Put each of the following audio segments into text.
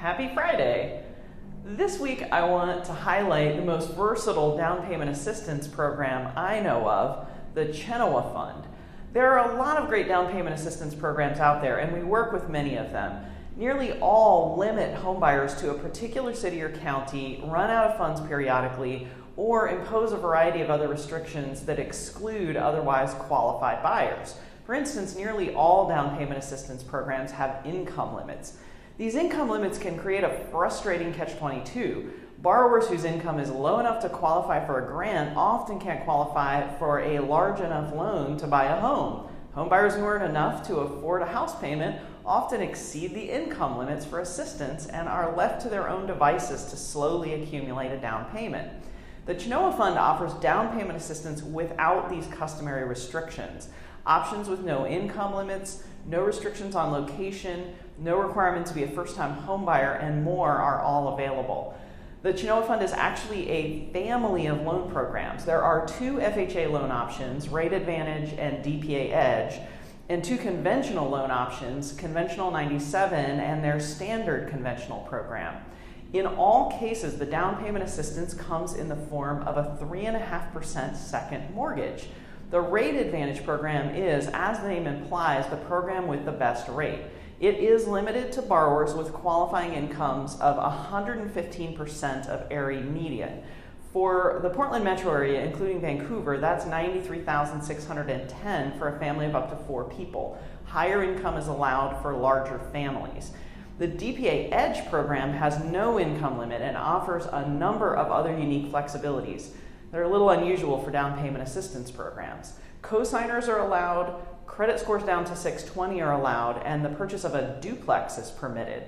Happy Friday! This week I want to highlight the most versatile down payment assistance program I know of, the Chenoa Fund. There are a lot of great down payment assistance programs out there, and we work with many of them. Nearly all limit homebuyers to a particular city or county, run out of funds periodically, or impose a variety of other restrictions that exclude otherwise qualified buyers. For instance, nearly all down payment assistance programs have income limits. These income limits can create a frustrating catch-22. Borrowers whose income is low enough to qualify for a grant often can't qualify for a large enough loan to buy a home. Homebuyers who earn enough to afford a house payment often exceed the income limits for assistance and are left to their own devices to slowly accumulate a down payment. The Chenoa Fund offers down payment assistance without these customary restrictions. Options with no income limits, no restrictions on location, no requirement to be a first-time homebuyer, and more are all available. The Chenoa Fund is actually a family of loan programs. There are two FHA loan options, Rate Advantage and DPA Edge, and two conventional loan options, Conventional 97 and their Standard Conventional program. In all cases, the down payment assistance comes in the form of a 3.5% second mortgage. The Rate Advantage program is, as the name implies, the program with the best rate. It is limited to borrowers with qualifying incomes of 115% of area median. For the Portland metro area, including Vancouver, that's $93,610 for a family of up to 4 people. Higher income is allowed for larger families. The DPA Edge program has no income limit and offers a number of other unique flexibilities. They're a little unusual for down payment assistance programs. Co-signers are allowed, credit scores down to 620 are allowed, and the purchase of a duplex is permitted.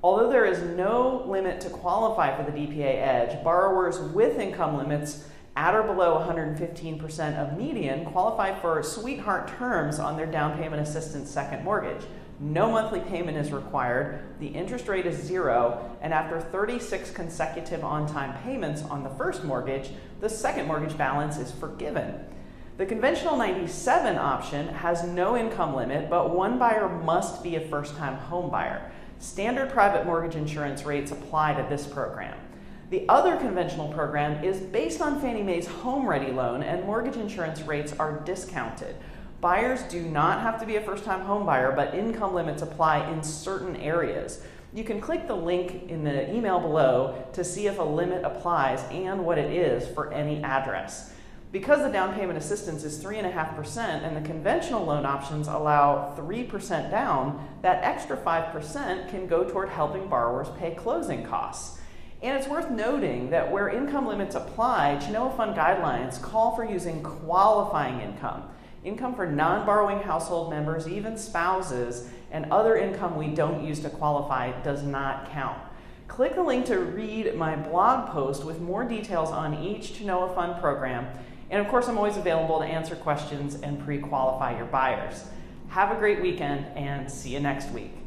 Although there is no limit to qualify for the DPA Edge, borrowers with income limits at or below 115% of median qualify for sweetheart terms on their down payment assistance second mortgage. No monthly payment is required, the interest rate is 0, and after 36 consecutive on-time payments on the first mortgage, the second mortgage balance is forgiven. The Conventional 97 option has no income limit, but one buyer must be a first-time home buyer. Standard private mortgage insurance rates apply to this program. The other conventional program is based on Fannie Mae's Home Ready loan, and mortgage insurance rates are discounted. Buyers do not have to be a first-time home buyer, but income limits apply in certain areas. You can click the link in the email below to see if a limit applies and what it is for any address. Because the down payment assistance is 3.5% and the conventional loan options allow 3% down, that extra 5% can go toward helping borrowers pay closing costs. And it's worth noting that where income limits apply, Chenoa Fund guidelines call for using qualifying income. Income for non-borrowing household members, even spouses, and other income we don't use to qualify does not count. Click the link to read my blog post with more details on each Chenoa Fund program. And of course, I'm always available to answer questions and pre-qualify your buyers. Have a great weekend and see you next week.